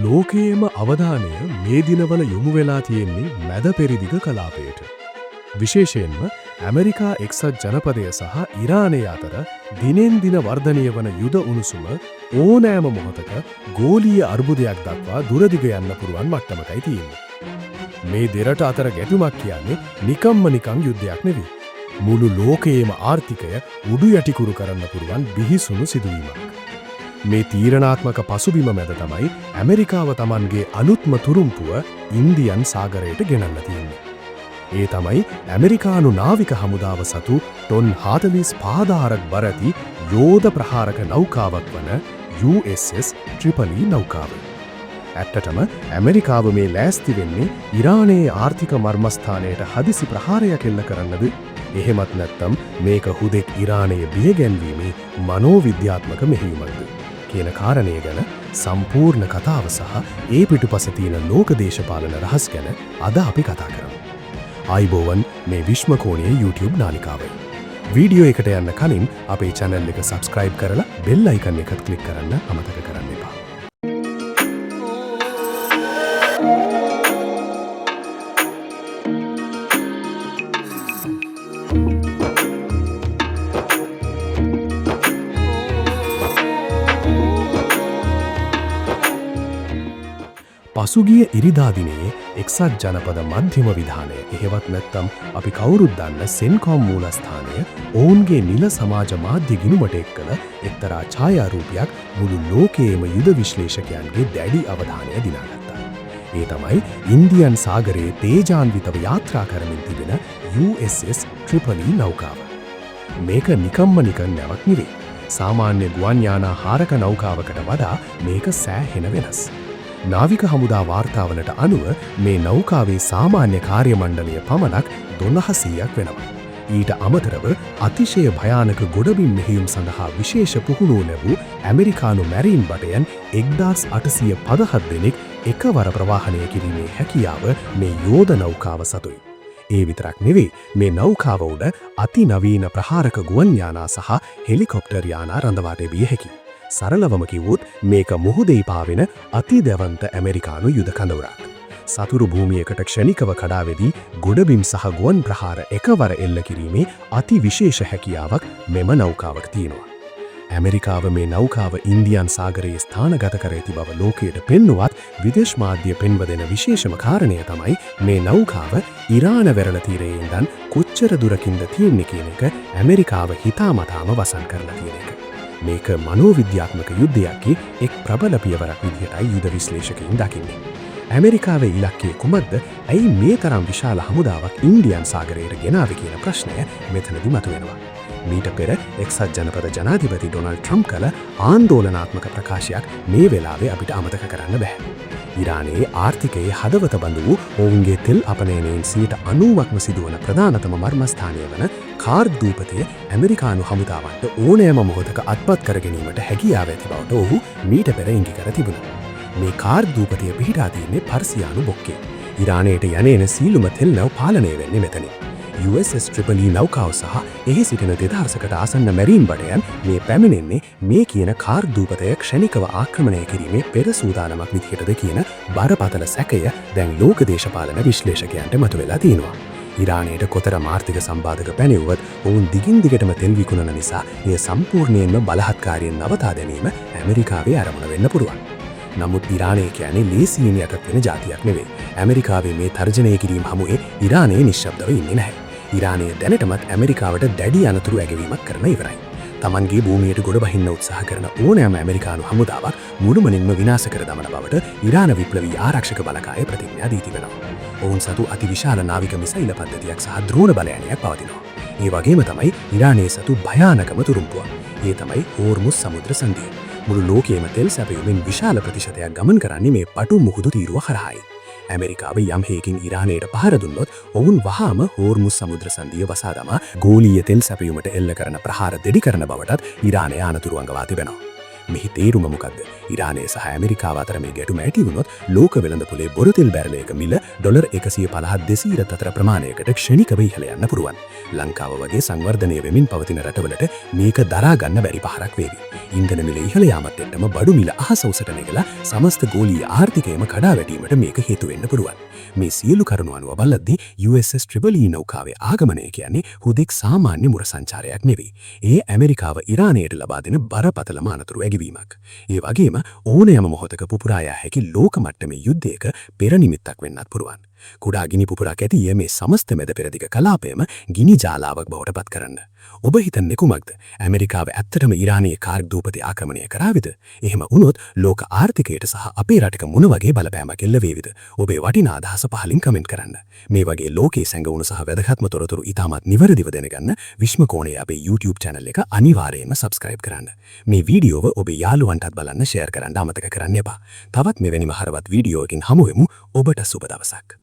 ලෝකයේම අවධානය මේ දිනවල යොමු වෙලා තියෙන්නේ මැද පෙරදිග කලාපයට. විශේෂයෙන්ම ඇමරිකා එක්සත් ජනපදය සහ ඉරානය අතර දිනෙන් දින වර්ධනය වන යුද උණුසුම ඕනෑම මොහොතක ගෝලීය අර්බුදයක් දක්වා දුරදිග යන්න පුළුවන් මට්ටමකයි තියෙන්නේ. මේ දෙරට අතර ගැටුමක් කියන්නේ නිකම්ම නිකං යුද්ධයක් නෙවෙයි. මුළු ලෝකයේම ආර්ථිකය උඩු යටිකුරු කරන්න පුළුවන් බිහිසුණු සිදුවීමක්. මේ තීරණාත්මක පසුබිම මැද තමයි ඇමරිකාව තමන්ගේ අලුත්ම තුරුම්පුව ඉන්දියන් සාගරයට ගෙනල්ල තියෙන්නේ. ඒ තමයි ඇමරිකානු නාවික හමුදාව සතු ටොන් 45 පාදාරක් බරැති යෝධ ප්‍රහාරක නෞකාවක් වන USS ට්‍රිපලි නෞකාව. ඇත්තටම ඇමරිකාව මේ ලෑස්ති වෙන්නේ ඉරානයේ ආර්ථික මර්මස්ථානයට හදිසි ප්‍රහාරයක් එල්ල කරන්නද? එහෙමත් නැත්නම් මේක හුදෙක් ඉරානයේ බියගැන්වීමේ මනෝවිද්‍යාත්මක මෙහෙයුමක්ද කියන කාරණය ගැන සම්පූර්ණ කතාව සහ ඒ පිටුපස තියෙන ලෝක දේශපාලන රහස් ගැන අද අපි කතා කරමු. ආයිබෝවන් මේ විශ්මකෝණයේ YouTube නාලිකාවයි. වීඩියෝ එකට යන්න කලින් අපේ channel එක subscribe කරලා bell icon එකත් click කරන්න අමතක කරන්න එපා. පසුගිය ඉරිදා දිනේ එක්සත් ජනපද මධ්‍යම විධානය එහෙවත් නැත්නම් අපි කවුරුත් දන්න සෙන්කොම් මූලස්ථානය ඔවුන්ගේ නිල සමාජ මාධ්‍ය ගිණුමට එක්කල එක්තරා ඡායාරූපයක් මුළු ලෝකයේම යුද විශ්ලේෂකයන්ගේ දැඩි අවධානය දිනාගත්තා. ඒ තමයි ඉන්දියන් සාගරයේ තේජාන්විතව යාත්‍රා කරමින් තිබෙන USS ට්‍රිපලි නෞකාව. මේක නිකම්ම නිකන් නැවක් නෙවෙයි. සාමාන්‍ය ගුවන් යානා හාරක නෞකාවකට වඩා මේක සෑහෙන වෙනස්. නාවික හමුදා වාර්තාවලට අනුව මේ නෞකාවේ සාමාන්‍ය කාර්යමණ්ඩලය පමණක් 1200ක් වෙනවා. ඊට අමතරව අතිශය භයානක ගොඩබිම් මෙහෙයුම් සඳහා විශේෂ පුහුණුව ලැබූ ඇමරිකානු මැරීන් බටයන් 1857 දෙනෙක් එකවර ප්‍රවාහනය කිරීමේ හැකියාව මේ යෝධ නෞකාව සතුයි. ඒ විතරක් නෙවෙයි මේ නෞකාව උඩ අතිනවීන ප්‍රහාරක ගුවන් යානා සහ හෙලිකොප්ටර් යානා රඳවා තැබිය හැකියි. සරලවම කිව්වොත් මේක මුහුදේ පාවෙන අතිදැවන්ත ඇමරිකානු යුද කඳවුරක්. සතුරු භූමියකට ක්ෂණිකව කඩාවැදී ගොඩබිම් සහ ගුවන් ප්‍රහාර එකවර එල්ල කිරීමේ අති විශේෂ හැකියාවක් මෙම නෞකාවක තියෙනවා. ඇමරිකාව මේ නෞකාව ඉන්දියන් සාගරයේ ස්ථානගත කර ඇති බව ලෝකයට පෙන්නුවත් විදේශ මාධ්‍ය පෙන්ව දෙන විශේෂම කාරණය තමයි මේ නෞකාව ඉරාන වෙරළ තීරයේ ඉඳන් කොච්චර දුරකින්ද තියෙන්නේ කියන එක ඇමරිකාව හිතාමතාම වසන් කරලා තියෙන එක. මේක මනෝවිද්‍යාත්මක යුද්ධයක්ගේ එක් ප්‍රබල පියවරක් විදිහටයි යුද විශ්ලේෂකයින් දකින්නේ. ඇමරිකාවේ ඉලක්කය කුමක්ද? ඇයි මේ තරම් විශාල හමුදාවක් ඉන්දියන් සාගරයට ගෙනාවේ කියන ප්‍රශ්නය මෙතනදි මතුවෙනවා. මීට පෙර එක්සත් ජනපද ජනාධිපති ඩොනල්ඩ් ට්‍රම්ප් කළ ආන්දෝලනාත්මක ප්‍රකාශයක් මේ වෙලාවේ අපිට අමතක කරන්න බෑ. ඉරානයේ ආර්ථිකයේ හදවත බඳු වූ ඔවුන්ගේ තෙල් අපනයනයෙන් 90%ක්ම සිදුවන ප්‍රධානතම මර්මස්ථානය වන කාර්ඩ් දූපතය ඇමරිකානු හමුදාවන්ට ඕනෑම මොහොතක අත්පත් කර ගැනීමට හැකියාව ඇති බවට ඔහු මීට පෙර ඉඟි කර තිබුණා. මේ කාර්ඩ් දූපතය පිහිටා තියෙන්නේ පර්සියානු බොක්කේ. ඉරානයට යන්නේන සීලුම තෙල් නැව් පාලනය වෙන්නේ මෙතනින්. USS ට්‍රිපලි නෞකාව සහ එහි සිටින 2000කට ආසන්න මැරීන් බටයන් මේ පැමිණෙන්නේ මේ කියන කාර්ඩ් දූපතය ක්ෂණිකව ආක්‍රමණය කිරීමේ පෙර සූදානමක් විදිහටද කියන බරපතල සැකය දැන් ලෝක දේශපාලන විශ්ලේෂකයන්ට මතුවෙලා තියෙනවා. ඉරානයට කොතර ආර්ථික සම්බාධක පැනෙව්වත් ඔවුන් දිගින් දිගටම තෙල් විකුණන නිසා එය සම්පූර්ණයෙන්ම බලහත්කාරයෙන් නවතා දැමීම ඇමරිකාවේ අරමුණ වෙන්න පුළුවන්. නමුත් ඉරානය කියන්නේ ලේසියෙන් යටත් වෙන ජාතියක් නෙවෙයි. ඇමරිකාවේ මේ තර්ජනය කිරීම හමුවේ ඉරානය නිශ්ශබ්දව ඉන්නේ නැහැ. ඉරානය දැනටමත් ඇමරිකාවට දැඩි අනතුරු ඇගවීමක් කරන ඉවරයි. තමන්ගේ භූමියට ගොඩ බහින්න උත්සාහ කරන ඕනෑම ඇමරිකානු හමුදාවක් මුළුමනින්ම විනාශ කර දමන බවට ඉරාන විප්ලවී ආරක්ෂක බලකාය ප්‍රතිඥා දී තිබෙනවා. ඔවුන් සතු අතිවිශාල නාවික මිසයිල පද්ධතියක් සහ ද්‍රෝණ බලයනයක් පවතිනවා. ඒ වගේම තමයි ඉරානයේ සතු භයානකම තුරුම්පුව. ඒ තමයි හෝර්මුස් සමුද්‍ර සංධිය. මුළු ලෝකයේම තෙල් සැපයුමින් විශාල ප්‍රතිශතයක් ගමන් කරන්නේ මේ පටු මුහුදු තීරුව හරහායි. ඇමරිකාව යම් හේකින් ඉරානයට පහර දුන්නොත් ඔවුන් වහාම හෝර්මුස් සමුද්‍ර සංධිය වසා දමා ගෝලීය තෙල් සැපයුමට එල්ල කරන ප්‍රහාර දෙඩි කරන බවටත් ඉරානය අනතුරු අඟවා තිබෙනවා. මෙහි තේරුම මොකද්ද? ඉරානය සහ ඇමරිකාව අතර මේ ගැටුම ඇති වුණොත් ලෝක වෙළඳපොලේ බොරතෙල් බැරලයක මිල ඩොලර් 150 200 අතර ප්‍රමාණයකට ක්ෂණිකව ඉහළ යන්න පුළුවන්. ලංකාව වගේ සංවර්ධනය වෙමින් පවතින රටවලට මේක දරා ගන්න බැරි පහරක් වේවි. ඉන්ධන මිල ඉහළ යාමත් එක්කම බඩු මිල අහස උසට නැගලා සමස්ත ගෝලීය ආර්ථිකයම කඩා වැටීමට මේක හේතු වෙන්න පුළුවන්. මේ සියලු කරුණු අනුව බලද්දී USS Triple E නෞකාවේ ආගමනය කියන්නේ හුදෙක් සාමාන්‍ය මුර සංචාරයක් නෙවෙයි. ඒ ඇමරිකාව ඉරානයට ලබා දෙන බරපතලම අනතුරු ඇගිවීමක්. ඒ වගේම ඕනෑම මොහොතක පුපුරා යා හැකි ලෝක මට්ටමේ යුද්ධයක පෙර නිමිත්තක් වෙන්නත් පුළුවන්. කුඩා ගිනි පුපුරක් ඇති මේ සමස්ත මැද පෙරදිග කලාපයම ගිනි ජාලාවක් බවට පත් කරන්න. ඔබ හිතන්නේ කුමක්ද? ඇමරිකාව ඇත්තටම ඉරානයේ කාර්ග් දූපතය ආක්‍රමණය කරාවිද? එහෙම වුණොත් ලෝක ආර්ථිකයට සහ අපේ රටක මොන වගේ බලපෑමක් එල්ල වේවිද? ඔබේ වටිනා අදහස පහලින් කමෙන්ට් කරන්න. මේ වගේ ලෝකයේ සැඟවුණු සහ වැදගත්ම තොරතුරු ඉතාමත් නිවැරදිව දැනගන්න විශ්මකෝණයේ අපේ YouTube channel එක අනිවාර්යයෙන්ම subscribe කරන්න. මේ වීඩියෝව ඔබේ යාළුවන්ටත් බලන්න share කරන්න අමතක කරන්න එපා. තවත් මෙවැනි මහරවත් වීඩියෝකින් හමු වෙමු. ඔබට සුබ දවසක්.